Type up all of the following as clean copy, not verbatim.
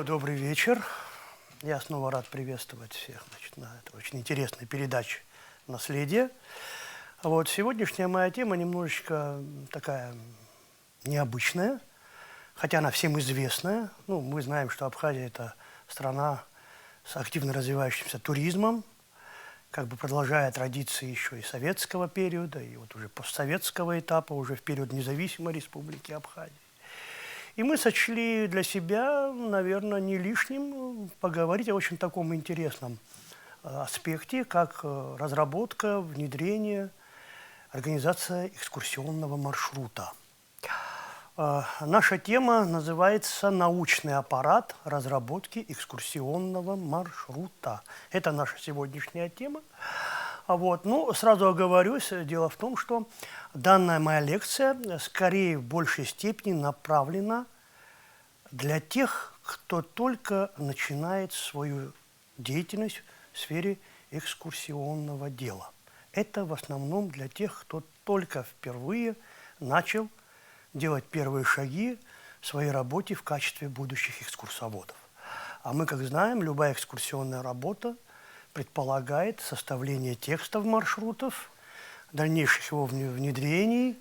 Добрый вечер. Я снова рад приветствовать всех, на этой очень интересной передаче «Наследие». Сегодняшняя моя тема немножечко такая необычная, хотя она всем известная. Мы знаем, что Абхазия – это страна с активно развивающимся туризмом, продолжая традиции еще и советского периода, и уже постсоветского этапа, уже в период независимой республики Абхазия. И мы сочли для себя, наверное, не лишним поговорить о очень таком интересном аспекте, как разработка, внедрение, организация экскурсионного маршрута. Наша тема называется «Научный аппарат разработки экскурсионного маршрута». Это наша сегодняшняя тема. Сразу оговорюсь, дело в том, что данная моя лекция скорее в большей степени направлена для тех, кто только начинает свою деятельность в сфере экскурсионного дела. Это в основном для тех, кто только впервые начал делать первые шаги в своей работе в качестве будущих экскурсоводов. А мы, как знаем, любая экскурсионная работа предполагает составление текстов маршрутов, дальнейших его внедрений.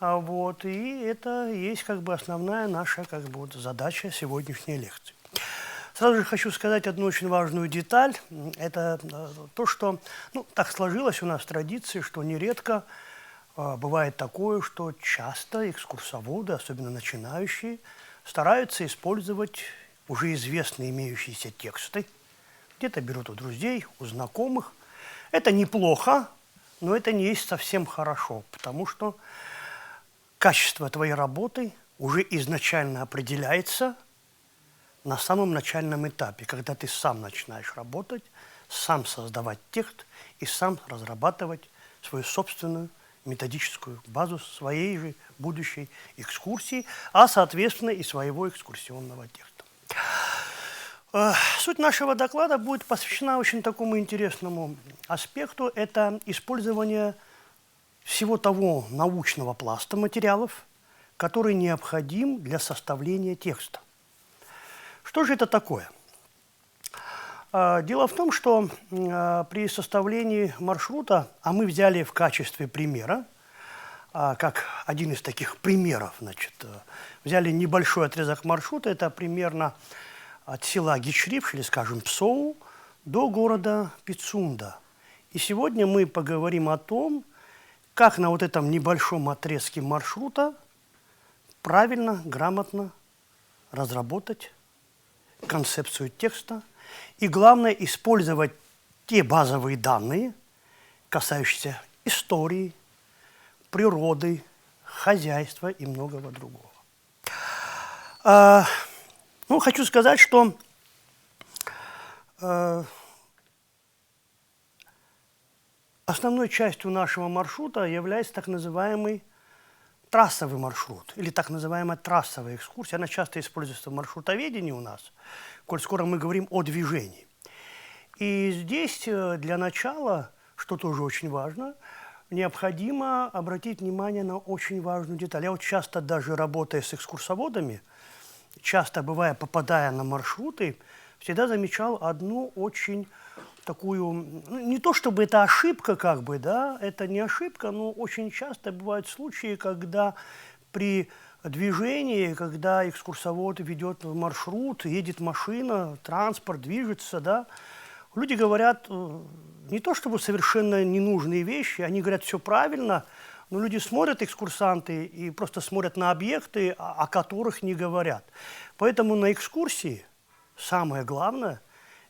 И это есть основная наша задача сегодняшней лекции. Сразу же хочу сказать одну очень важную деталь. Это то, что так сложилось у нас в традиции, что нередко бывает такое, что часто экскурсоводы, особенно начинающие, стараются использовать уже известные имеющиеся тексты. Где-то берут у друзей, у знакомых. Это неплохо, но это не есть совсем хорошо, потому что качество твоей работы уже изначально определяется на самом начальном этапе, когда ты сам начинаешь работать, сам создавать текст и сам разрабатывать свою собственную методическую базу своей же будущей экскурсии, а, соответственно, и своего экскурсионного текста. Суть нашего доклада будет посвящена очень такому интересному аспекту. Это использование всего того научного пласта материалов, который необходим для составления текста. Что же это такое? Дело в том, что при составлении маршрута, а мы взяли в качестве примера, как один из таких примеров, взяли небольшой отрезок маршрута, это примерно от села Гичрипш, или, скажем, Псоу, до города Пицунда. И сегодня мы поговорим о том, как на этом небольшом отрезке маршрута правильно, грамотно разработать концепцию текста и, главное, использовать те базовые данные, касающиеся истории, природы, хозяйства и многого другого. Хочу сказать, что основной частью нашего маршрута является так называемый трассовый маршрут или так называемая трассовая экскурсия. Она часто используется в маршрутоведении у нас, коль скоро мы говорим о движении. И здесь для начала, что тоже очень важно, необходимо обратить внимание на очень важную деталь. Я часто даже работая с экскурсоводами, часто попадая на маршруты, всегда замечал одну очень такую, не то чтобы это ошибка, это не ошибка, но очень часто бывают случаи, когда при движении, когда экскурсовод ведет маршрут, едет машина, транспорт движется, люди говорят не то чтобы совершенно ненужные вещи, они говорят все правильно, но люди смотрят, экскурсанты, и просто смотрят на объекты, о которых не говорят. Поэтому на экскурсии самое главное,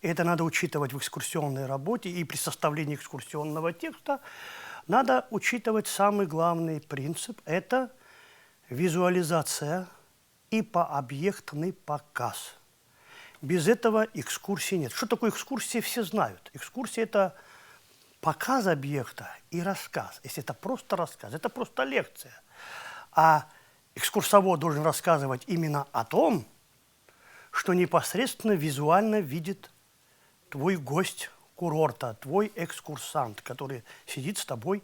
и это надо учитывать в экскурсионной работе и при составлении экскурсионного текста, надо учитывать самый главный принцип – это визуализация и пообъектный показ. Без этого экскурсии нет. Что такое экскурсия, все знают. Экскурсия – это показ объекта и рассказ. Если это просто рассказ, это просто лекция. А экскурсовод должен рассказывать именно о том, что непосредственно визуально видит твой гость курорта, твой экскурсант, который сидит с тобой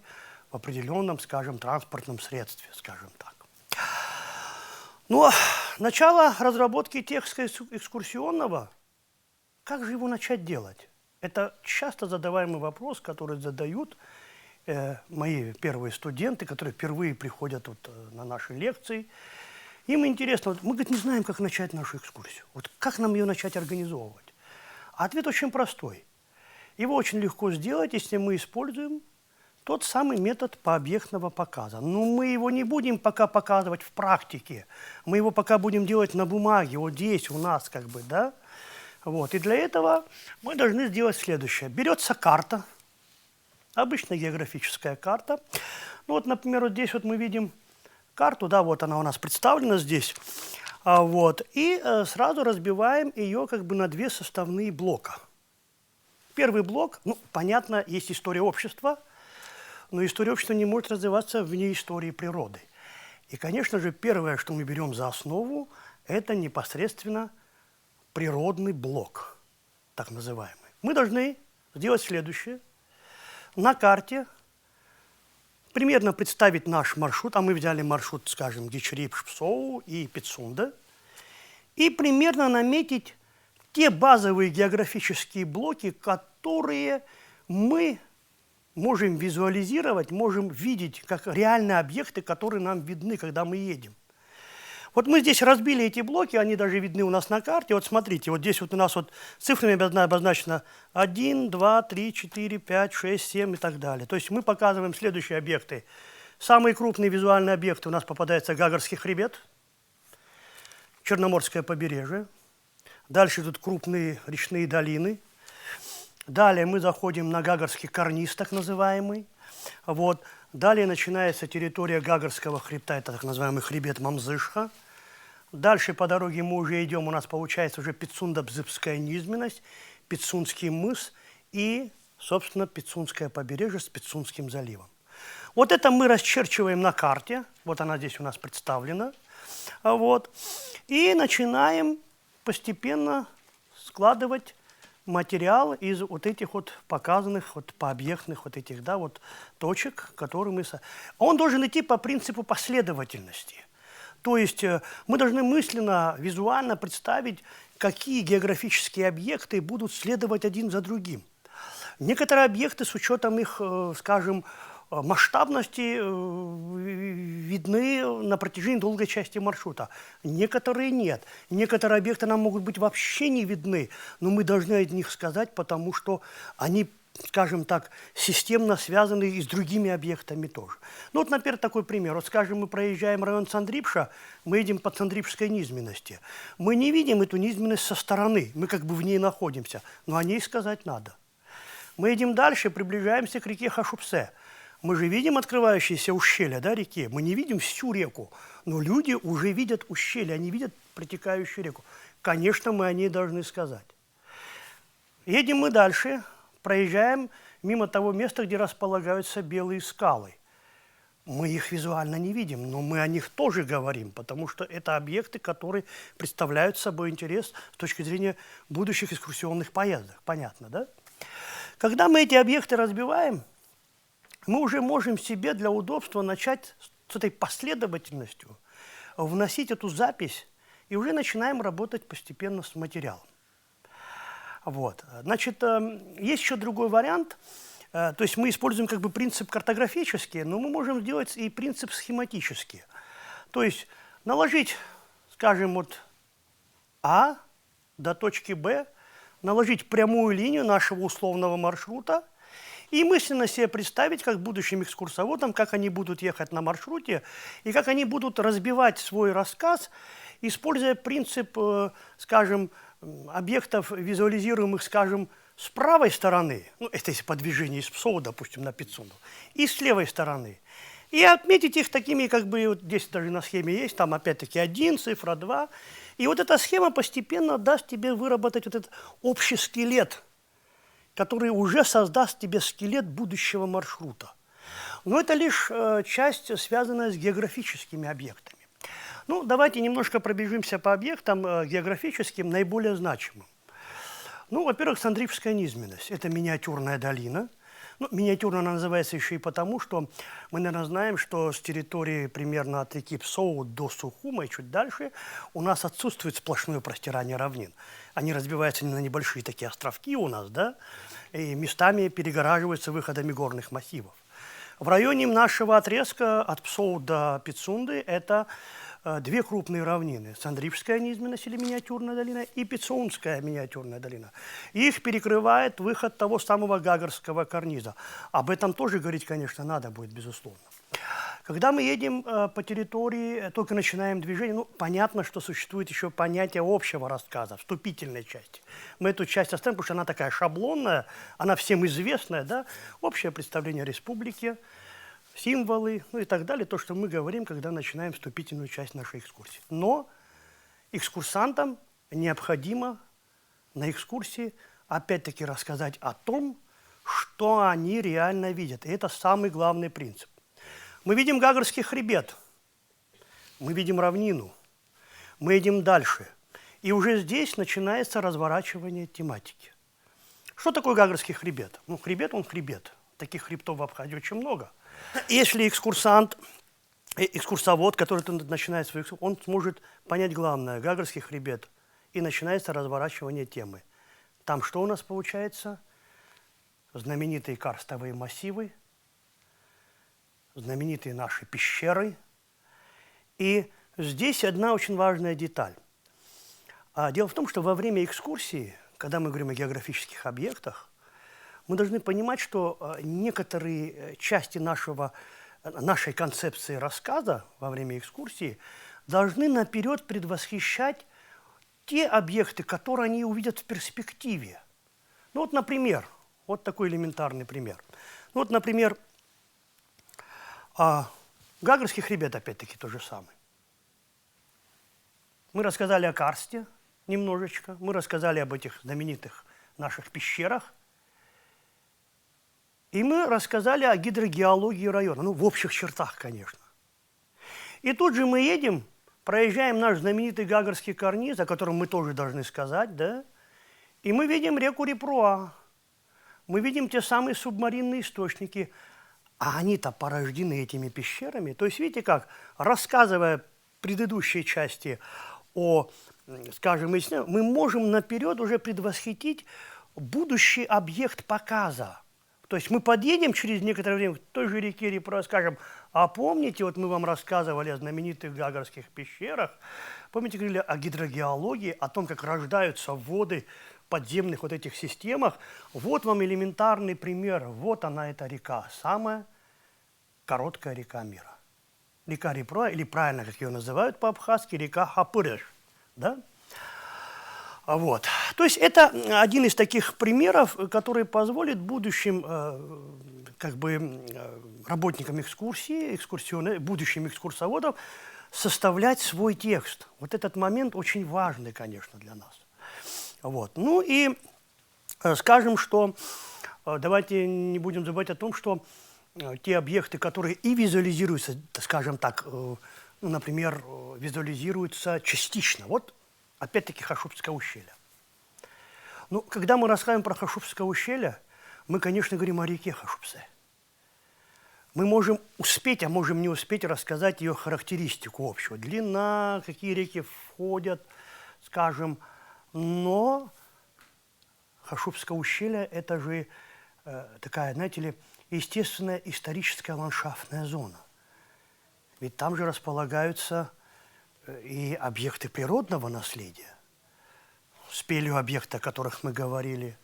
в определенном, скажем, транспортном средстве, скажем так. Начало разработки текста экскурсионного, как же его начать делать? Это часто задаваемый вопрос, который задают мои первые студенты, которые впервые приходят на наши лекции. Им интересно, мы, говорит, не знаем, как начать нашу экскурсию. Вот как нам ее начать организовывать? А ответ очень простой. Его очень легко сделать, если мы используем тот самый метод пообъектного показа. Но мы его не будем пока показывать в практике. Мы его пока будем делать на бумаге, вот здесь у нас как бы, да. Вот. И для этого мы должны сделать следующее. Берется карта, обычная географическая карта. Ну вот, например, вот здесь вот мы видим карту, да, вот она у нас представлена здесь. Вот. И сразу разбиваем ее как бы на две составные блока. Первый блок, ну, понятно, есть история общества, но история общества не может развиваться вне истории природы. И, конечно же, первое, что мы берем за основу, это непосредственно природный блок, так называемый. Мы должны сделать следующее. На карте примерно представить наш маршрут, а мы взяли маршрут, скажем, Дичи-Рипш-Псоу и Пицунда, и примерно наметить те базовые географические блоки, которые мы можем визуализировать, можем видеть как реальные объекты, которые нам видны, когда мы едем. Вот мы здесь разбили эти блоки, они даже видны у нас на карте. Вот смотрите, вот здесь вот у нас вот цифрами обозначено 1, 2, 3, 4, 5, 6, 7 и так далее. То есть мы показываем следующие объекты. Самые крупные визуальные объекты у нас попадается Гагарский хребет, Черноморское побережье. Дальше идут крупные речные долины. Далее мы заходим на Гагарский карниз, так называемый. Вот. Далее начинается территория Гагарского хребта, это так называемый хребет Мамзышха. Дальше по дороге мы уже идем, у нас получается уже Пицунда-Бзыбская низменность, Пицунский мыс и, собственно, Пицунское побережье с Пицунским заливом. Вот это мы расчерчиваем на карте, вот она здесь у нас представлена. Вот. И начинаем постепенно складывать материал из вот этих вот показанных вот пообъектных вот этих, да, вот точек, которые мы... Он должен идти по принципу последовательности. То есть мы должны мысленно, визуально представить, какие географические объекты будут следовать один за другим. Некоторые объекты с учетом их, скажем, масштабности видны на протяжении долгой части маршрута. Некоторые нет. Некоторые объекты нам могут быть вообще не видны, но мы должны о них сказать, потому что они, скажем так, системно связаны и с другими объектами тоже. Ну вот, например, такой пример. Вот, скажем, мы проезжаем район Цандрипша, мы едем по Цандрипской низменности. Мы не видим эту низменность со стороны, мы как бы в ней находимся, но о ней сказать надо. Мы едем дальше, приближаемся к реке Хашупсе. Мы же видим открывающиеся ущелья, да, реки. Мы не видим всю реку, но люди уже видят ущелье, они видят протекающую реку. Конечно, мы о ней должны сказать. Едем мы дальше, проезжаем мимо того места, где располагаются белые скалы. Мы их визуально не видим, но мы о них тоже говорим, потому что это объекты, которые представляют собой интерес с точки зрения будущих экскурсионных поездок. Понятно, да? Когда мы эти объекты разбиваем, мы уже можем себе для удобства начать с этой последовательностью вносить эту запись и уже начинаем работать постепенно с материалом. Вот. Значит, есть еще другой вариант. То есть мы используем как бы принцип картографический, но мы можем сделать и принцип схематический. То есть наложить, скажем, от А до точки Б, наложить прямую линию нашего условного маршрута, и мысленно себе представить, как будущим экскурсоводам, как они будут ехать на маршруте, и как они будут разбивать свой рассказ, используя принцип, скажем, объектов, визуализируемых, скажем, с правой стороны, ну, это если по движению из Псоу, допустим, на Пицунду, и с левой стороны. И отметить их такими, как бы, вот здесь даже на схеме есть, там опять-таки 1, цифра 2. И вот эта схема постепенно даст тебе выработать вот этот общий скелет, который уже создаст тебе скелет будущего маршрута. Но это лишь часть, связанная с географическими объектами. Ну, давайте немножко пробежимся по объектам географическим, наиболее значимым. Ну, во-первых, Цандрипская низменность. Это миниатюрная долина. Ну, миниатюрно она называется еще и потому, что мы, наверное, знаем, что с территории примерно от реки Псоу до Сухума и чуть дальше у нас отсутствует сплошное простирание равнин. Они разбиваются на небольшие такие островки у нас, да, и местами перегораживаются выходами горных массивов. В районе нашего отрезка от Псоу до Пицунды это две крупные равнины. Сандрипская низменность или миниатюрная долина и Пицунская миниатюрная долина. Их перекрывает выход того самого Гагарского карниза. Об этом тоже говорить, конечно, надо будет, безусловно. Когда мы едем по территории, только начинаем движение, ну, понятно, что существует еще понятие общего рассказа, вступительной части. Мы эту часть оставим, потому что она такая шаблонная, она всем известная, да, общее представление о республике, символы, ну и так далее, то, что мы говорим, когда начинаем вступительную часть нашей экскурсии. Но экскурсантам необходимо на экскурсии опять-таки рассказать о том, что они реально видят. И это самый главный принцип. Мы видим Гагарский хребет, мы видим равнину, мы идем дальше. И уже здесь начинается разворачивание тематики. Что такое Гагарский хребет? Ну, хребет, он хребет. Таких хребтов в Абхазии очень много. Если экскурсант, экскурсовод, который начинает свою экскурсию, он сможет понять главное, Гагарский хребет, и начинается разворачивание темы. Там что у нас получается? Знаменитые карстовые массивы, знаменитые наши пещеры. И здесь одна очень важная деталь. Дело в том, что во время экскурсии, когда мы говорим о географических объектах, мы должны понимать, что некоторые части нашей концепции рассказа во время экскурсии должны наперед предвосхищать те объекты, которые они увидят в перспективе. Ну вот, например, вот такой элементарный пример. Ну вот, например, Гагарский хребет, опять-таки, то же самое. Мы рассказали о карсте немножечко, мы рассказали об этих знаменитых наших пещерах, и мы рассказали о гидрогеологии района, ну, в общих чертах, конечно. И тут же мы едем, проезжаем наш знаменитый Гагарский карниз, о котором мы тоже должны сказать, да, и мы видим реку Репруа, мы видим те самые субмаринные источники, а они-то порождены этими пещерами. То есть, видите как, рассказывая в предыдущей части о, скажем, мы можем наперед уже предвосхитить будущий объект показа. То есть мы подъедем через некоторое время к той же реке Репруа, скажем, а помните, вот мы вам рассказывали о знаменитых Гагарских пещерах, помните, говорили о гидрогеологии, о том, как рождаются воды в подземных вот этих системах. Вот вам элементарный пример, вот она, эта река, самая короткая река мира. Река Репруа, или правильно, как ее называют по-абхазски, река Хапырыш, да? Вот. То есть это один из таких примеров, который позволит будущим работникам экскурсии, будущим экскурсоводам составлять свой текст. Вот этот момент очень важный, конечно, для нас. Вот. Ну и скажем, что давайте не будем забывать о том, что те объекты, которые и визуализируются, скажем так, например, визуализируются частично. Вот опять-таки Хашубское ущелье. Ну, когда мы рассказываем про Хашубское ущелье, мы, конечно, говорим о реке Хашубсе. Мы можем успеть, а можем не успеть рассказать ее характеристику общую. Длина, какие реки входят, скажем. Но Хашубское ущелье – это же такая, знаете ли, естественная историческая ландшафтная зона. Ведь там же располагаются и объекты природного наследия, спелеообъекты, о которых мы говорили.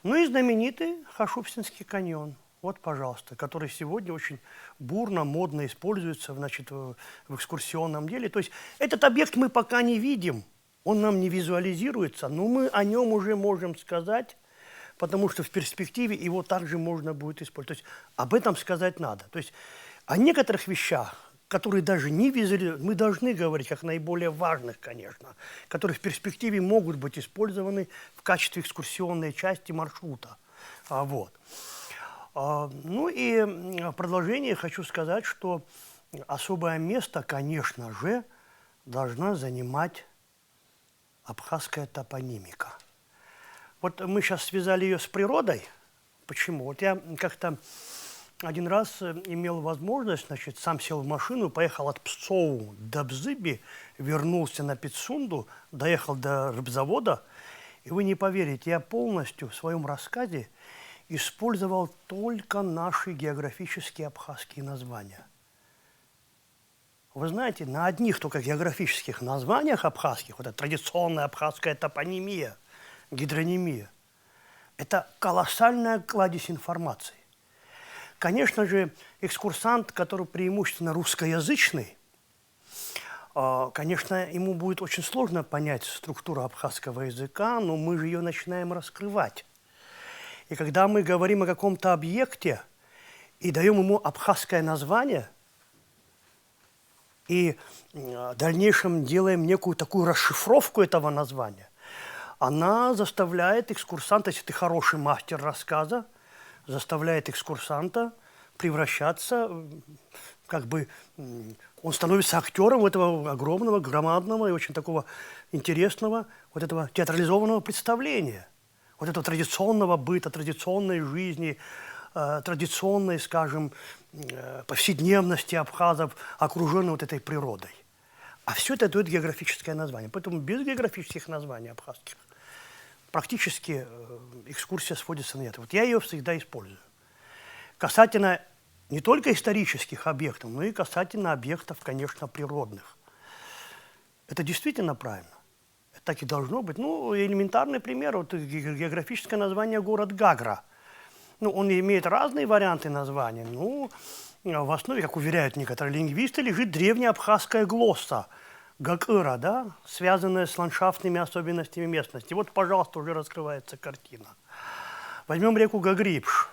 Ну и знаменитый Хашубсинский каньон. Вот, пожалуйста, который сегодня очень бурно, модно используется, значит, в экскурсионном деле. То есть этот объект мы пока не видим, он нам не визуализируется, но мы о нем уже можем сказать, потому что в перспективе его также можно будет использовать. То есть об этом сказать надо. То есть о некоторых вещах, которые даже не визуализируют, мы должны говорить как наиболее важных, конечно, которые в перспективе могут быть использованы в качестве экскурсионной части маршрута. Вот. Ну и в продолжение хочу сказать, что особое место, конечно же, должна занимать абхазская топонимика. Вот мы сейчас связали ее с природой, Почему? Вот я как-то один раз имел возможность, значит, сам сел в машину, поехал от Псоу до Бзыби, вернулся на Пицунду, доехал до рыбзавода, и вы не поверите, я полностью в своем рассказе использовал только наши географические абхазские названия. Вы знаете, на одних только географических названиях абхазских, вот эта традиционная абхазская топонимия, гидронимия, это колоссальная кладезь информации. Конечно же, экскурсант, который преимущественно русскоязычный, конечно, ему будет очень сложно понять структуру абхазского языка, но мы же ее начинаем раскрывать. И когда мы говорим о каком-то объекте и даем ему абхазское название, и в дальнейшем делаем некую такую расшифровку этого названия, она заставляет экскурсанта, если ты хороший мастер рассказа, заставляет экскурсанта превращаться, как бы он становится актером этого огромного, громадного и очень такого интересного, вот этого театрализованного представления, вот этого традиционного быта, традиционной жизни, традиционной, скажем, повседневности абхазов, окруженной вот этой природой. А все это дает географическое название. Поэтому без географических названий абхазских практически экскурсия сводится на нет. Вот я ее всегда использую. Касательно не только исторических объектов, но и касательно объектов, конечно, природных. Это действительно правильно. Это так и должно быть. Ну, элементарный пример. Вот географическое название город Гагра. Ну, он имеет разные варианты названия. Ну, в основе, как уверяют некоторые лингвисты, лежит древняя абхазская глосса Гагыра, да, связанная с ландшафтными особенностями местности. Вот, пожалуйста, уже раскрывается картина. Возьмем реку Гагрипш.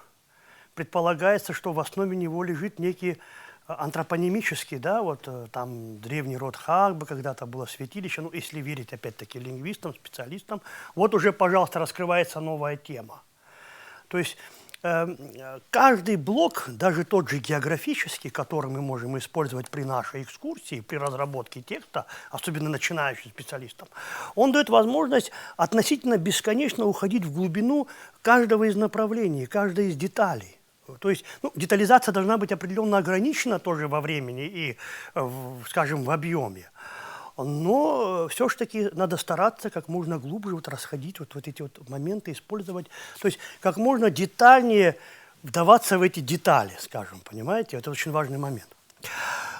Предполагается, что в основе него лежит некий антропонимический, да, вот там древний род Хагбы, когда-то было святилище, ну, если верить, опять-таки, лингвистам, специалистам, вот уже, пожалуйста, раскрывается новая тема. То есть каждый блок, даже тот же географический, который мы можем использовать при нашей экскурсии, при разработке текста, особенно начинающим специалистам, он дает возможность относительно бесконечно уходить в глубину каждого из направлений, каждой из деталей. То есть, ну, детализация должна быть определенно ограничена тоже во времени и, скажем, в объеме. Но все-таки надо стараться как можно глубже вот расходить вот эти вот моменты, использовать. То есть как можно детальнее вдаваться в эти детали, скажем, понимаете? Это очень важный момент.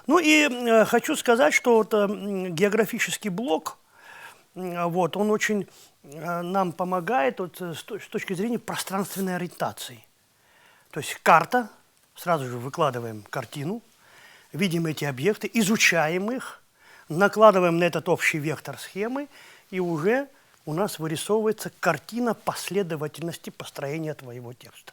Ну и хочу сказать, что вот, географический блок, вот, он очень нам помогает вот, с точки зрения пространственной ориентации. То есть карта, сразу же выкладываем картину, видим эти объекты, изучаем их, накладываем на этот общий вектор схемы, и уже у нас вырисовывается картина последовательности построения твоего текста.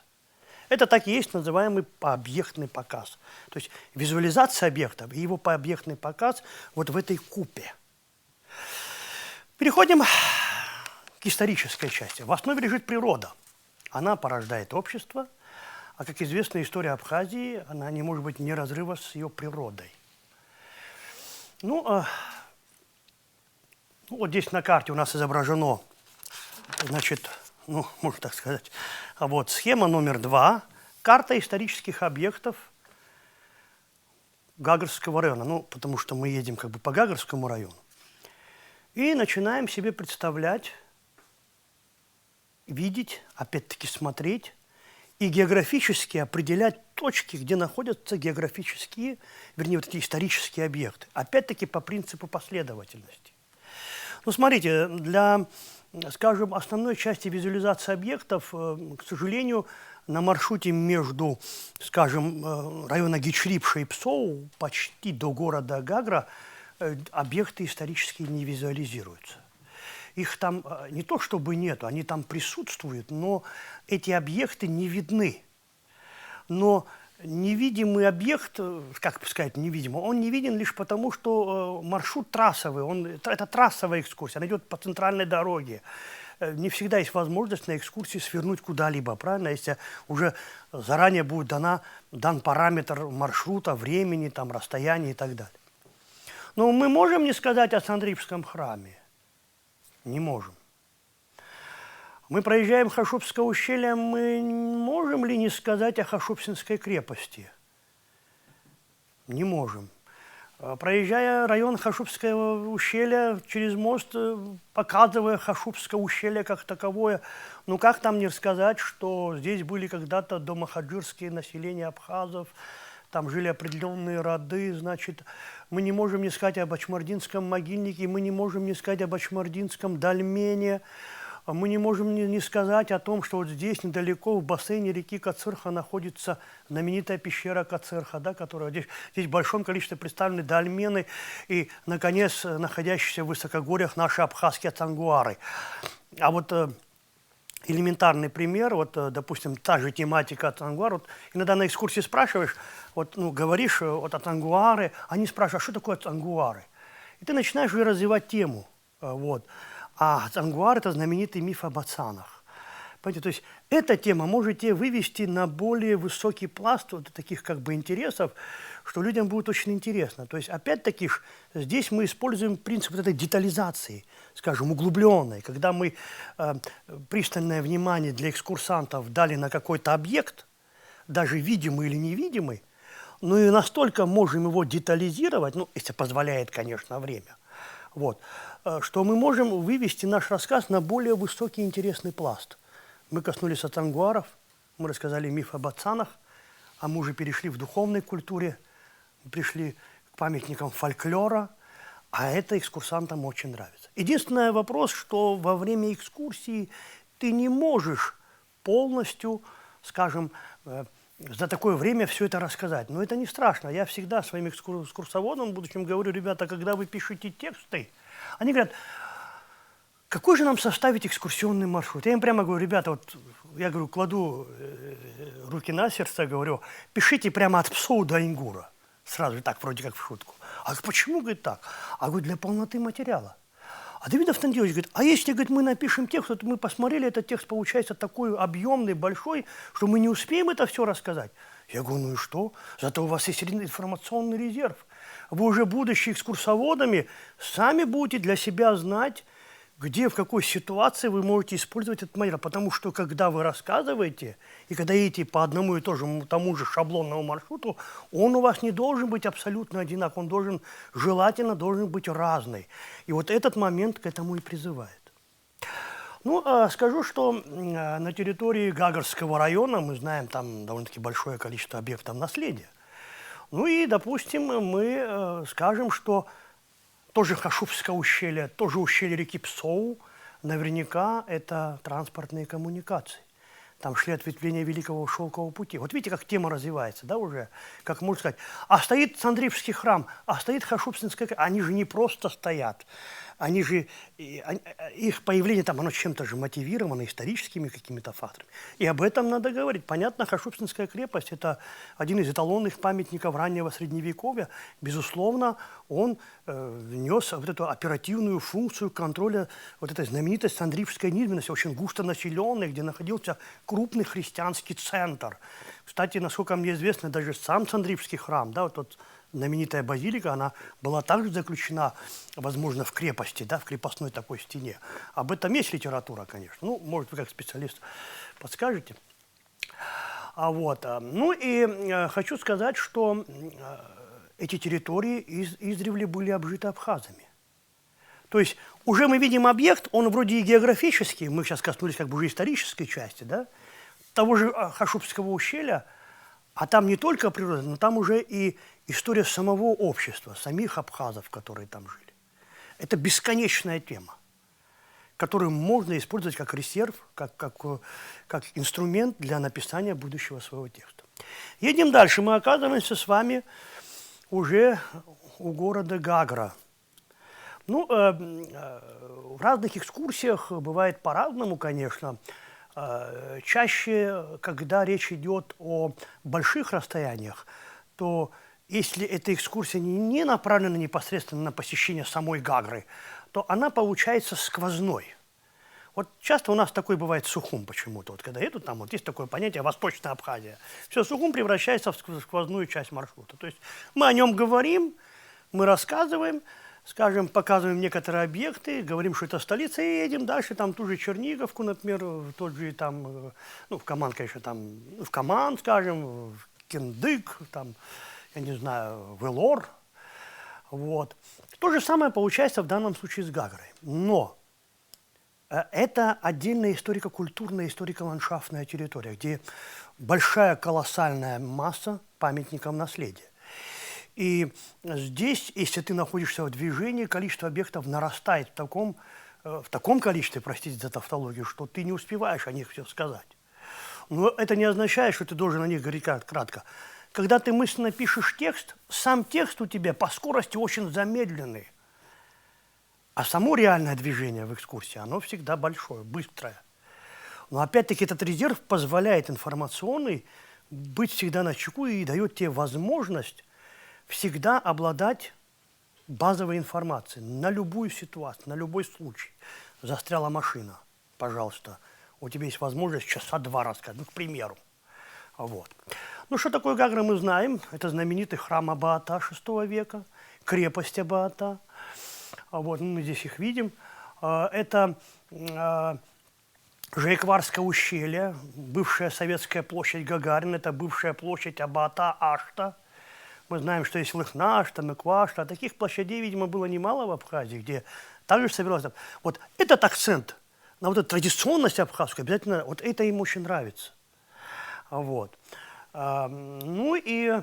Это так и есть называемый пообъектный показ. То есть визуализация объекта и его пообъектный показ вот в этой купе. Переходим к исторической части. В основе лежит природа. Она порождает общество, а, как известно, история Абхазии, она не может быть неразрывна с ее природой. Ну, вот здесь на карте у нас изображено, значит, ну, можно так сказать, вот схема номер 2, карта исторических объектов Гагарского района, ну, потому что мы едем как бы по Гагарскому району, и начинаем себе представлять, видеть, опять-таки смотреть, и географически определять точки, где находятся географические, вернее, вот эти исторические объекты. Опять-таки по принципу последовательности. Ну, смотрите, для, скажем, основной части визуализации объектов, к сожалению, на маршруте между, скажем, района Гичрипша и Псоу почти до города Гагра объекты исторические не визуализируются. Их там не то чтобы нету, они там присутствуют, но эти объекты не видны. Но невидимый объект, как сказать невидимый, он не виден лишь потому, что маршрут трассовый, это трассовая экскурсия, она идет по центральной дороге. Не всегда есть возможность на экскурсии свернуть куда-либо, правильно? Если уже заранее будет дан параметр маршрута, времени, там, расстояния и так далее. Но мы можем не сказать о Сандрипском храме? Не можем. Мы проезжаем Хашубское ущелье, мы можем ли не сказать о Хашубсинской крепости? Не можем. Проезжая район Хашубского ущелья через мост, показывая Хашубское ущелье как таковое, ну как там не рассказать, что здесь были когда-то домохаджирские населения абхазов, там жили определенные роды, значит, мы не можем не сказать об Ачмардинском могильнике, мы не можем не сказать об Ачмардинском дольмене, мы не можем не сказать о том, что вот здесь недалеко в бассейне реки Кацырха находится знаменитая пещера Кацырха, да, которая здесь в большом количестве представлены дольмены и, наконец, находящиеся в высокогорьях наши абхазские ацангуары. А вот элементарный пример, вот, допустим, та же тематика ацангуар, вот иногда на экскурсии спрашиваешь, вот, ну, говоришь вот ацангуары, они спрашивают, а что такое ацангуары? И ты начинаешь уже развивать тему, вот. А ацангуар – это знаменитый миф об ацанах. Понимаете, то есть эта тема можете вывести на более высокий пласт вот таких как бы интересов, что людям будет очень интересно. То есть опять-таки здесь мы используем принцип вот этой детализации, скажем, углубленной, когда мы пристальное внимание для экскурсантов дали на какой-то объект, даже видимый или невидимый, но и настолько можем его детализировать, ну, если позволяет, конечно, время, вот, что мы можем вывести наш рассказ на более высокий интересный пласт. Мы коснулись ацангуаров, мы рассказали миф об ацанах, а мы уже перешли в духовной культуре, пришли к памятникам фольклора, а это экскурсантам очень нравится. Единственный вопрос, что во время экскурсии ты не можешь полностью, скажем, за такое время все это рассказать. Но это не страшно. Я всегда своим экскурсоводам, в будущем, говорю, ребята, когда вы пишете тексты, они говорят, какой же нам составить экскурсионный маршрут? Я им прямо говорю, ребята, вот я говорю, кладу руки на сердце, говорю, пишите прямо от Псоу до Ингура. Сразу же так, вроде как в шутку. А почему, говорит, так? А говорю, для полноты материала. А Давид Автандьевич говорит, а если, говорит, мы напишем текст, вот мы посмотрели, этот текст получается такой объемный, большой, что мы не успеем это все рассказать. Я говорю, ну и что? Зато у вас есть информационный резерв. Вы уже, будучи экскурсоводами, сами будете для себя знать, где, в какой ситуации вы можете использовать этот материал. Потому что, когда вы рассказываете, и когда едете по одному и тому же шаблонному маршруту, он у вас не должен быть абсолютно одинаковый, он желательно должен быть разный. И вот этот момент к этому и призывает. Ну, скажу, что на территории Гагарского района, мы знаем, там довольно-таки большое количество объектов наследия. Ну и, допустим, мы скажем, что тоже Хашубское ущелье, тоже ущелье реки Псоу, наверняка это транспортные коммуникации. Там шли ответвления Великого Шелкового пути. Вот видите, как тема развивается, да, уже, как можно сказать. А стоит Цандривский храм, а стоит Хашубсинская крепость. Они же не просто стоят. Они же, их появление там, оно чем-то же мотивировано историческими какими-то факторами. И об этом надо говорить. Понятно, Хашубсинская крепость – это один из эталонных памятников раннего Средневековья. Безусловно, он нес вот эту оперативную функцию контроля вот этой знаменитой Цандривской низменности, очень густо населенной, где находился крупный христианский центр. Кстати, насколько мне известно, даже сам Цандривский храм, да, вот тот знаменитая базилика, она была также заключена, возможно, в крепости, да, в крепостной такой стене. Об этом есть литература, конечно. Ну, может, вы как специалист подскажете. Ну и хочу сказать, что эти территории издревле были обжиты абхазами. То есть уже мы видим объект, он вроде и географический, мы сейчас коснулись как бы уже исторической части, да, того же Хашубского ущелья, а там не только природа, но там уже и история самого общества, самих абхазов, которые там жили. Это бесконечная тема, которую можно использовать как резерв, как инструмент для написания будущего своего текста. Едем дальше. Мы оказываемся с вами уже у города Гагра. Ну, в разных экскурсиях бывает по-разному, конечно. Чаще, когда речь идет о больших расстояниях, то если эта экскурсия не направлена непосредственно на посещение самой Гагры, то она получается сквозной. Вот часто у нас такой бывает Сухум почему-то. Вот когда едут, там вот есть такое понятие Восточная Абхазия. Все, Сухум превращается в сквозную часть маршрута. То есть мы о нем говорим, мы рассказываем, скажем, показываем некоторые объекты, говорим, что это столица, и едем дальше, там ту же Черниговку, например, в тот же там, ну, в Каман, конечно, там, в Каман, скажем, в Кендык, там, я не знаю, в Элор. Вот. То же самое получается в данном случае с Гагрой. Но это отдельная историко-культурная, историко-ландшафтная территория, где большая колоссальная масса памятников наследия. И здесь, если ты находишься в движении, количество объектов нарастает в таком количестве, простите за тавтологию, что ты не успеваешь о них все сказать. Но это не означает, что ты должен о них говорить кратко. Когда ты мысленно пишешь текст, сам текст у тебя по скорости очень замедленный. А само реальное движение в экскурсии, оно всегда большое, быстрое. Но опять-таки этот резерв позволяет информационный быть всегда начеку и дает тебе возможность всегда обладать базовой информацией на любую ситуацию, на любой случай. Застряла машина, пожалуйста, у тебя есть возможность часа два рассказать, ну, к примеру. Вот. Ну, что такое Гагра, мы знаем. Это знаменитый храм Абаата VI века, крепость Абаата. Вот, мы здесь их видим. Это Жайкварское ущелье, бывшая советская площадь Гагарина, это бывшая площадь Абаата Ашта. Мы знаем, что есть Лыхнашта, Мыквашта. Таких площадей, видимо, было немало в Абхазии, где также собиралось. Вот этот акцент на вот эту традиционность абхазскую обязательно, вот это им очень нравится. Вот. Ну и,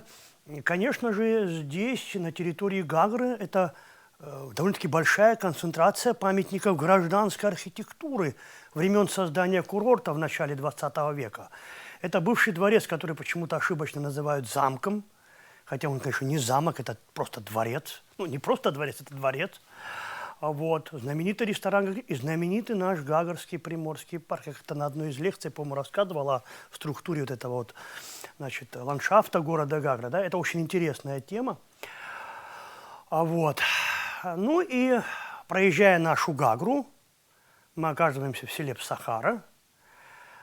конечно же, здесь, на территории Гагры, это довольно-таки большая концентрация памятников гражданской архитектуры времен создания курорта в начале 20 века. Это бывший дворец, который почему-то ошибочно называют замком. Хотя он, конечно, не замок, это просто дворец. Ну, не просто дворец, это дворец. Вот. Знаменитый ресторан и знаменитый наш Гагарский Приморский парк. Я как-то на одной из лекций, по-моему, рассказывал о структуре вот этого вот, значит, ландшафта города Гагра. Да? Это очень интересная тема. Вот. Ну и, проезжая нашу Гагру, мы оказываемся в селе Псахара.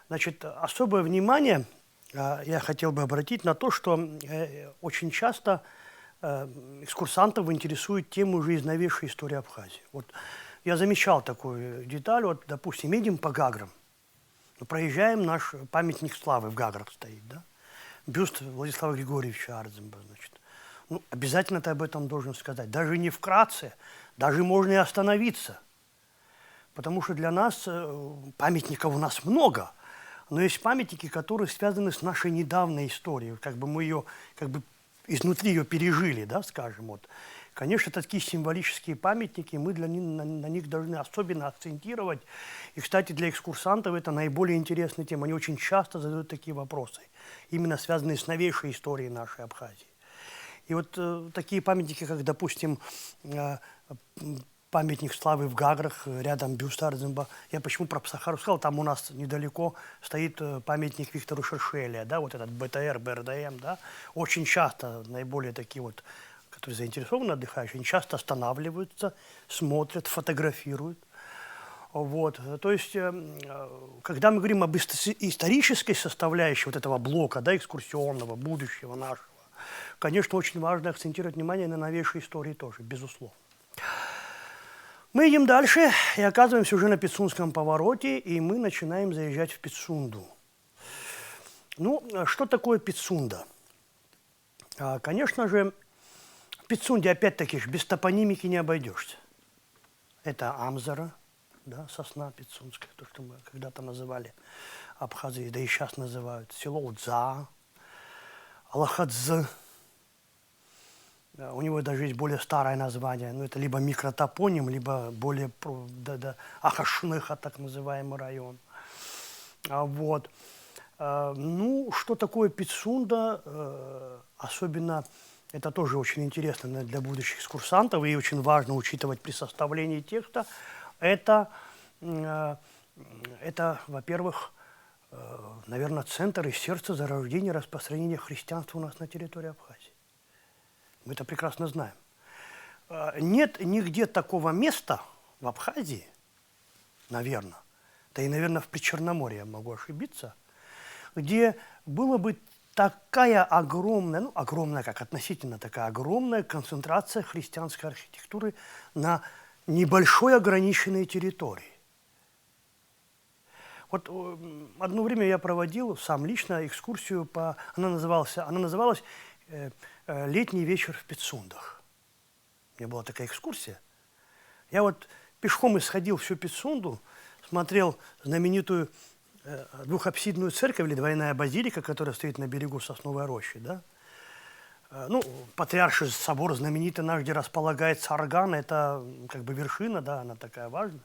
Значит, особое внимание я хотел бы обратить на то, что очень часто экскурсантов интересует тема уже из новейшей истории Абхазии. Вот я замечал такую деталь, вот, допустим, едем по Гаграм, проезжаем наш памятник славы в Гаграх стоит, да? Бюст Владислава Григорьевича Ардземба, значит. Ну, обязательно ты об этом должен сказать, даже не вкратце, даже можно и остановиться, потому что для нас памятников у нас много. Но есть памятники, которые связаны с нашей недавней историей. Как бы мы ее, как бы изнутри ее пережили, да, скажем. Вот. Конечно, такие символические памятники, мы на них должны особенно акцентировать. И, кстати, для экскурсантов это наиболее интересная тема. Они очень часто задают такие вопросы, именно связанные с новейшей историей нашей Абхазии. И вот такие памятники, как, допустим, памятник славы в Гаграх, рядом бюст Ардземба. Я почему про Псахару сказал, там у нас недалеко стоит памятник Виктору Шершеля, да, вот этот БТР, БРДМ, да. Очень часто наиболее такие вот, которые заинтересованы отдыхающие, они часто останавливаются, смотрят, фотографируют. Вот. То есть, когда мы говорим об исторической составляющей вот этого блока, да, экскурсионного, будущего нашего, конечно, очень важно акцентировать внимание на новейшей истории тоже, безусловно. Мы едем дальше и оказываемся уже на Пицунском повороте, и мы начинаем заезжать в Пицунду. Ну, что такое Пицунда? Конечно же, в Пицунде, опять-таки, без топонимики не обойдешься. Это Амзара, да, сосна пицунская, то, что мы когда-то называли Абхазией, да и сейчас называют. Село Удза, Алахадзы. У него даже есть более старое название, но это либо микротопоним, либо более Ахашныха, так называемый район. Вот. Ну, что такое Пицунда, особенно, это тоже очень интересно для будущих экскурсантов и очень важно учитывать при составлении текста, это во-первых, наверное, центр и сердце зарождения и распространения христианства у нас на территории Абхазии. Мы это прекрасно знаем. Нет нигде такого места в Абхазии, наверное, да и, наверное, в Причерноморье, я могу ошибиться, где было бы такая огромная, ну, огромная, как относительно такая огромная концентрация христианской архитектуры на небольшой ограниченной территории. Вот одно время я проводил сам лично экскурсию по... Она называлась «Летний вечер в Пицундах». У меня была такая экскурсия. Я вот пешком исходил всю Пицунду, смотрел знаменитую двухапсидную церковь или двойная базилика, которая стоит на берегу Сосновой рощи, да? Ну, Патриарший собор знаменитый наш, где располагается орган, это как бы вершина, да, она такая важная.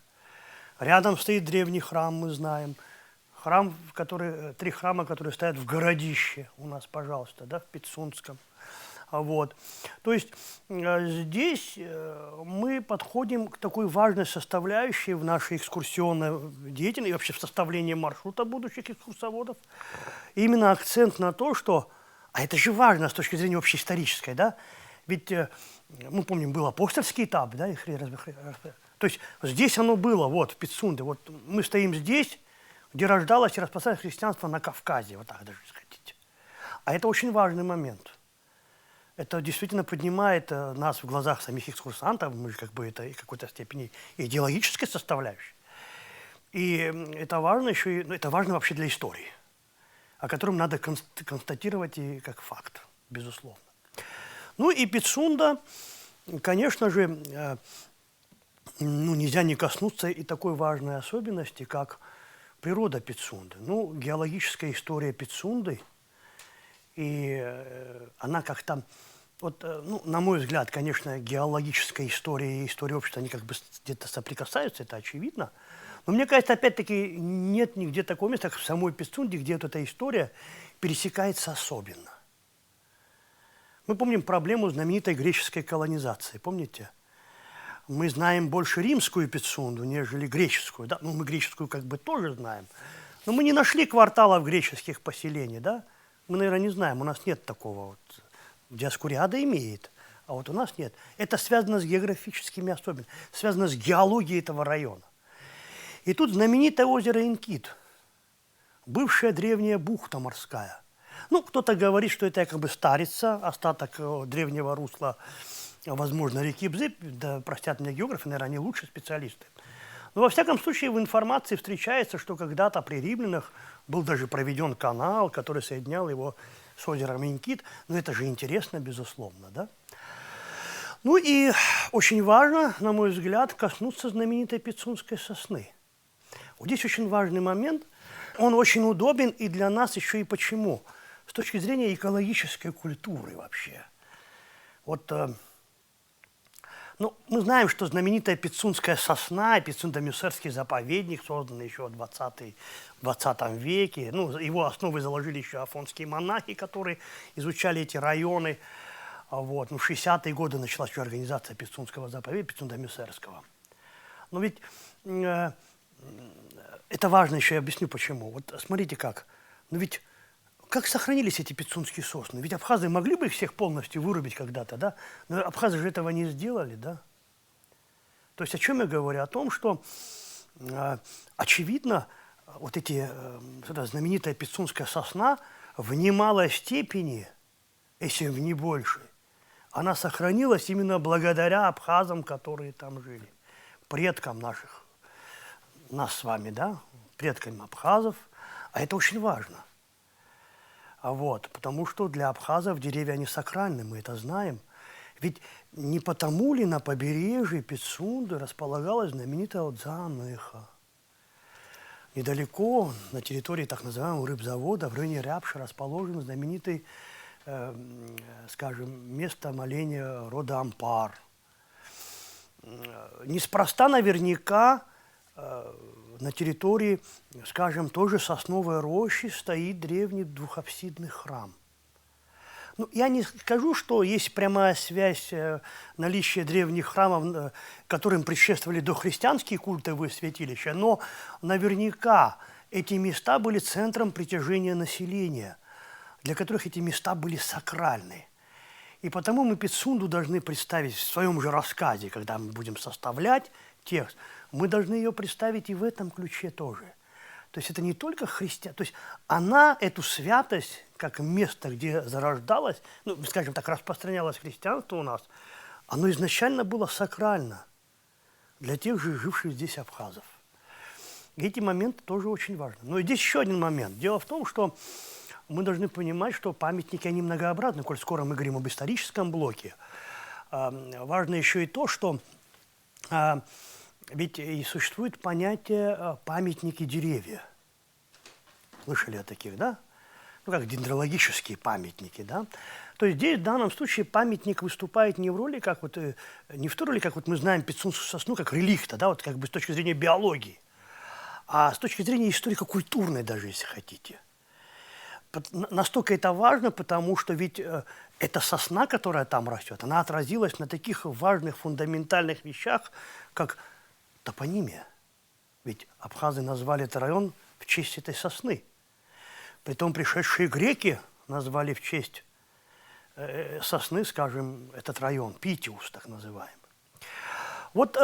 Рядом стоит древний храм, мы знаем. Храм, три храма, которые стоят в городище у нас, пожалуйста, да, в Пицундском. Вот. То есть здесь мы подходим к такой важной составляющей в нашей экскурсионной деятельности и вообще в составлении маршрута будущих экскурсоводов. Именно акцент на то, что, а это же важно с точки зрения общеисторической, да, ведь мы помним, был апостольский этап, да, то есть здесь оно было, вот, в Пицунде, вот мы стоим здесь, где рождалось и распространялось христианство на Кавказе, вот так даже хотите. А это очень важный момент. Это действительно поднимает нас в глазах самих экскурсантов, мы же как бы это в какой-то степени идеологическая составляющая. И это важно еще, это важно вообще для истории, о котором надо констатировать и как факт, безусловно. Ну и Пицунда, конечно же, нельзя не коснуться и такой важной особенности, как природа Пицунды. Ну, геологическая история Пицунды, и она как-то, вот, на мой взгляд, конечно, геологическая история и история общества, они как бы где-то соприкасаются, это очевидно. Но мне кажется, опять-таки, нет нигде такого места, как в самой Пицунде, где вот эта история пересекается особенно. Мы помним проблему знаменитой греческой колонизации, помните? Мы знаем больше римскую Пицунду, нежели греческую, да? Ну, мы греческую как бы тоже знаем. Но мы не нашли кварталов греческих поселений, да? Мы, наверное, не знаем, у нас нет такого вот. Диоскуриада имеет, а вот у нас нет. Это связано с географическими особенностями, связано с геологией этого района. И тут знаменитое озеро Инкит, бывшая древняя бухта морская. Ну, кто-то говорит, что это как бы Старица, остаток древнего русла, возможно, реки Бзы, да простят меня географы, наверное, они лучшие специалисты. Но во всяком случае в информации встречается, что когда-то при римлянах был даже проведен канал, который соединял его с озером Инкит. Но это же интересно, безусловно, да? Ну и очень важно, на мой взгляд, коснуться знаменитой пицунской сосны. Вот здесь очень важный момент. Он очень удобен и для нас еще и почему? С точки зрения экологической культуры вообще. Вот, мы знаем, что знаменитая пицунская сосна, Пицундо-Мюссерский заповедник, созданный еще в 20 веке. Его основы заложили еще афонские монахи, которые изучали эти районы. Вот. В 60-е годы началась еще организация Пицунского заповедника, Пицундо-Мюссерского. Но ведь это важно еще, я объясню почему. Вот смотрите как. Ведь как сохранились эти пицунские сосны? Ведь абхазы могли бы их всех полностью вырубить когда-то, да? Но абхазы же этого не сделали, да? То есть о чем я говорю? О том, что, очевидно, вот эта знаменитая пицунская сосна в немалой степени, если не больше, она сохранилась именно благодаря абхазам, которые там жили, предкам нас с вами, да, предкам абхазов. А это очень важно. Потому что для абхазов деревья они сакральны, мы это знаем. Ведь не потому ли на побережье Пицунды располагалась знаменитая Отзамыха? Недалеко, на территории так называемого рыбзавода, в районе Рябши, расположен знаменитый, место моления рода Ампар. Неспроста наверняка на территории, той же Сосновой рощи стоит древний двухапсидный храм. Я не скажу, что есть прямая связь наличия древних храмов, которым предшествовали дохристианские культовые святилища, но наверняка эти места были центром притяжения населения, для которых эти места были сакральны. И потому мы Пицунду должны представить в своем же рассказе, когда мы будем составлять текст, мы должны ее представить и в этом ключе тоже. То есть это не только христиан, то есть она эту святость как место, где зарождалось, ну, скажем так, распространялось христианство у нас, оно изначально было сакрально для тех же живших здесь абхазов. И эти моменты тоже очень важны. Но и здесь еще один момент. Дело в том, что мы должны понимать, что памятники, они многообразны, коль скоро мы говорим об историческом блоке. Важно еще и то, что ведь и существует понятие памятники деревья. Слышали о таких, да? Ну, как дендрологические памятники, да? То есть здесь в данном случае памятник выступает не в роли, как вот, не в той роли, как вот мы знаем пиццунскую сосну, как реликта, да, вот как бы с точки зрения биологии, а с точки зрения историко-культурной даже, если хотите. Настолько это важно, потому что ведь эта сосна, которая там растет, она отразилась на таких важных фундаментальных вещах, как топонимия. Ведь абхазы назвали этот район в честь этой сосны. Притом пришедшие греки назвали в честь сосны, скажем, этот район, Питиус так называемый. Вот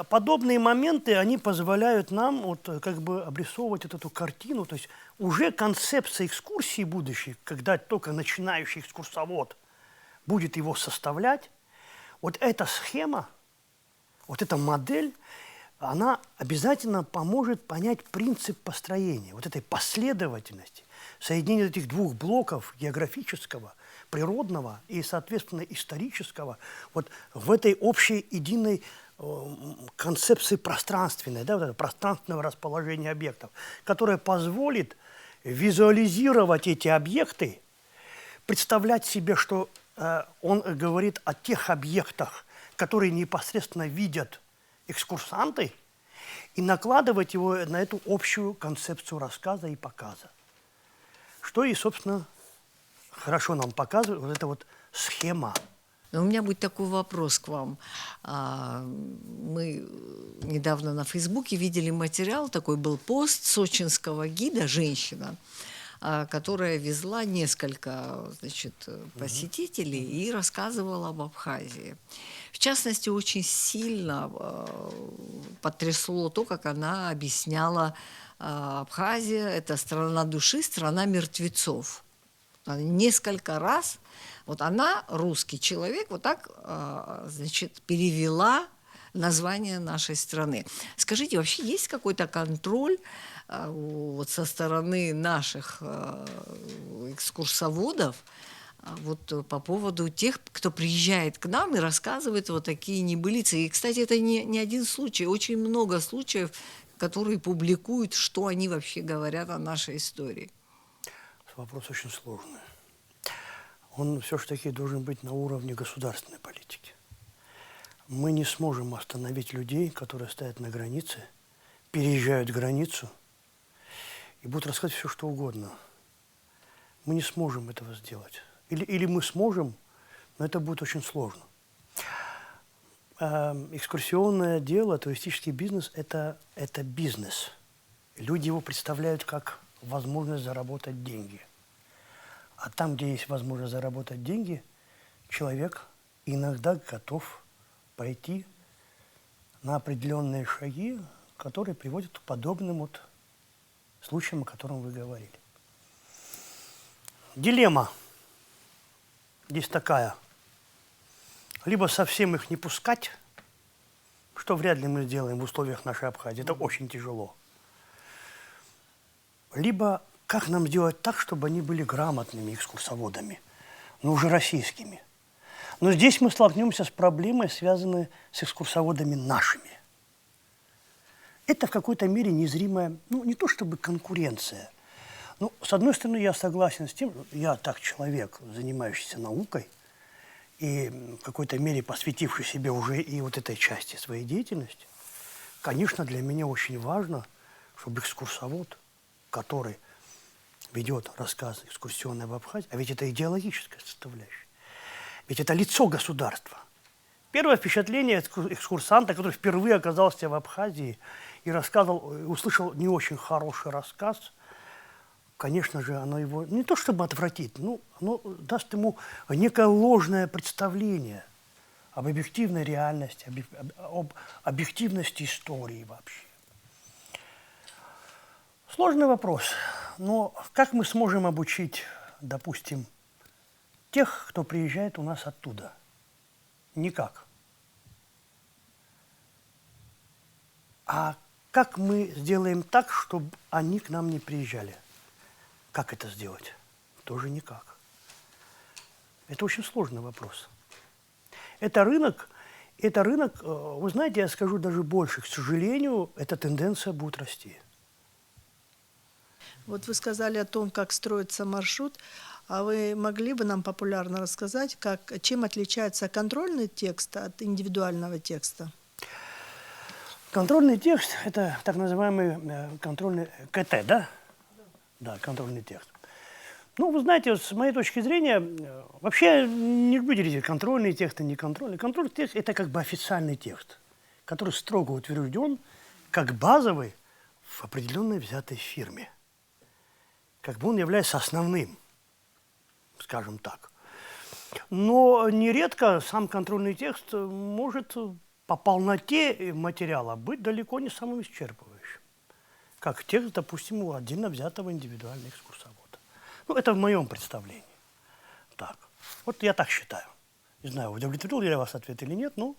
подобные моменты, они позволяют нам вот как бы обрисовывать вот эту картину, то есть уже концепция экскурсии будущей, когда только начинающий экскурсовод будет его составлять, вот эта схема, вот эта модель, она обязательно поможет понять принцип построения, вот этой последовательности, соединения этих двух блоков географического, природного и, соответственно, исторического, вот в этой общей единой концепции пространственной, да, вот это пространственного расположения объектов, которая позволит визуализировать эти объекты, представлять себе, что он говорит о тех объектах, которые непосредственно видят экскурсанты, и накладывать его на эту общую концепцию рассказа и показа. Что и, собственно, хорошо нам показывает вот эта вот схема. У меня будет такой вопрос к вам. Мы недавно на Фейсбуке видели материал, такой был пост сочинского гида, женщина, которая везла несколько, значит, посетителей и рассказывала об Абхазии. В частности, очень сильно потрясло то, как она объясняла Абхазия – это страна души, страна мертвецов. Несколько раз вот она, русский человек, вот так, значит, перевела название нашей страны. Скажите, вообще есть какой-то контроль вот со стороны наших экскурсоводов вот по поводу тех, кто приезжает к нам и рассказывает вот такие небылицы? И, кстати, это не один случай, очень много случаев, которые публикуют, что они вообще говорят о нашей истории. Вопрос очень сложный. Он все-таки должен быть на уровне государственной политики. Мы не сможем остановить людей, которые стоят на границе, переезжают границу и будут рассказывать все, что угодно. Мы не сможем этого сделать. Или мы сможем, но это будет очень сложно. Экскурсионное дело, туристический бизнес – это бизнес. Люди его представляют как возможность заработать деньги. А там, где есть возможность заработать деньги, человек иногда готов пойти на определенные шаги, которые приводят к подобным вот случаям, о котором вы говорили. Дилемма здесь такая. Либо совсем их не пускать, что вряд ли мы сделаем в условиях нашей Абхазии. Это очень тяжело. Либо как нам сделать так, чтобы они были грамотными экскурсоводами, но уже российскими. Но здесь мы столкнемся с проблемой, связанной с экскурсоводами нашими. Это в какой-то мере незримая, ну, не то чтобы конкуренция. Ну, с одной стороны, я согласен с тем, я так человек, занимающийся наукой, и в какой-то мере посвятивший себе уже и вот этой части своей деятельности, конечно, для меня очень важно, чтобы экскурсовод, который ведет рассказ экскурсионный об Абхазии, а ведь это идеологическая составляющая, ведь это лицо государства. Первое впечатление экскурсанта, который впервые оказался в Абхазии и рассказывал, услышал не очень хороший рассказ, конечно же, оно его не то чтобы отвратит, но оно даст ему некое ложное представление об объективной реальности, об объективности истории вообще. Сложный вопрос, но как мы сможем обучить допустим, тех, кто приезжает у нас оттуда? Никак. А как мы сделаем так, чтобы они к нам не приезжали? Как это сделать? Тоже никак. Это очень сложный вопрос. Это рынок, вы знаете, я скажу даже больше, к сожалению, эта тенденция будет расти. Вот вы сказали о том, как строится маршрут, а вы могли бы нам популярно рассказать, чем отличается контрольный текст от индивидуального текста? Контрольный текст – это так называемый контрольный КТ, да? Да, контрольный текст. Ну, вы знаете, вот с моей точки зрения, вообще не люблю делить контрольные тексты, не контрольные. Контрольный текст – это как бы официальный текст, который строго утвержден как базовый в определенной взятой фирме. Как бы он является основным, скажем так. Но нередко сам контрольный текст может по полноте материала быть далеко не самым исчерпывающим. Как текст, допустим, у отдельно взятого индивидуального экскурсовода. Ну, это в моем представлении. Так. Вот я так считаю. Не знаю, удовлетворил ли я вас ответ или нет, но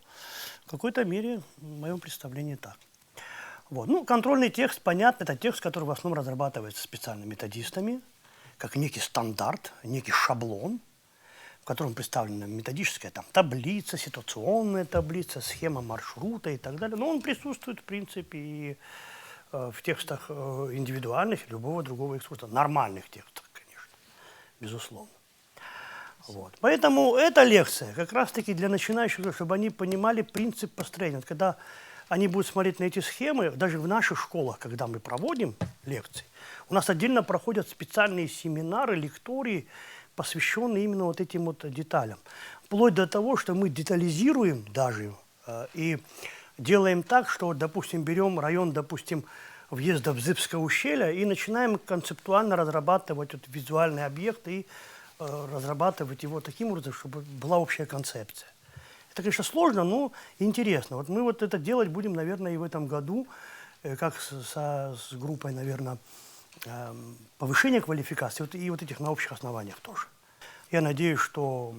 в какой-то мере в моем представлении так. Вот. Ну, контрольный текст, понятно, это текст, который в основном разрабатывается специальными методистами, как некий стандарт, некий шаблон, в котором представлена методическая там, таблица, ситуационная таблица, схема маршрута и так далее. Но он присутствует, в принципе, и в текстах индивидуальных, любого другого экскурса, нормальных текстах, конечно, безусловно. Вот. Поэтому эта лекция как раз-таки для начинающих, чтобы они понимали принцип построения. Когда они будут смотреть на эти схемы, даже в наших школах, когда мы проводим лекции, у нас отдельно проходят специальные семинары, лектории, посвященные именно вот этим вот деталям. Вплоть до того, что мы детализируем даже и делаем так, что, допустим, берем район, допустим, въезда в Зыбское ущелье и начинаем концептуально разрабатывать вот визуальный объект и разрабатывать его таким образом, чтобы была общая концепция. Это, конечно, сложно, но интересно. Вот мы вот это делать будем, наверное, и в этом году, как с группой, наверное, повышения квалификации и вот этих на общих основаниях тоже. Я надеюсь, что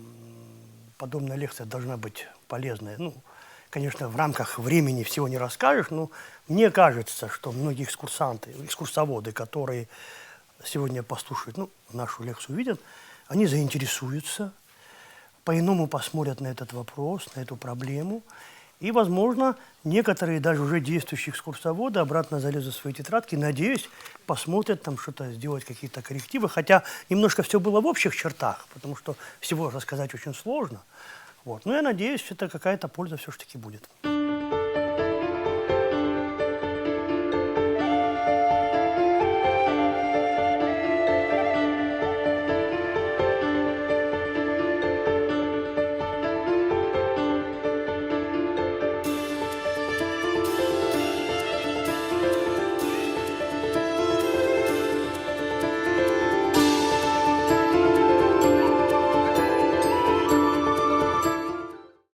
подобная лекция должна быть полезная. Ну, конечно, в рамках времени всего не расскажешь, но мне кажется, что многие экскурсанты, экскурсоводы, которые сегодня послушают, нашу лекцию увидят, они заинтересуются, по-иному посмотрят на этот вопрос, на эту проблему. И, возможно, некоторые даже уже действующие экскурсоводы обратно залезут в свои тетрадки, надеюсь, посмотрят там что-то, сделать какие-то коррективы. Хотя немножко все было в общих чертах, потому что всего рассказать очень сложно. Вот. Но я надеюсь, это какая-то польза все-таки будет.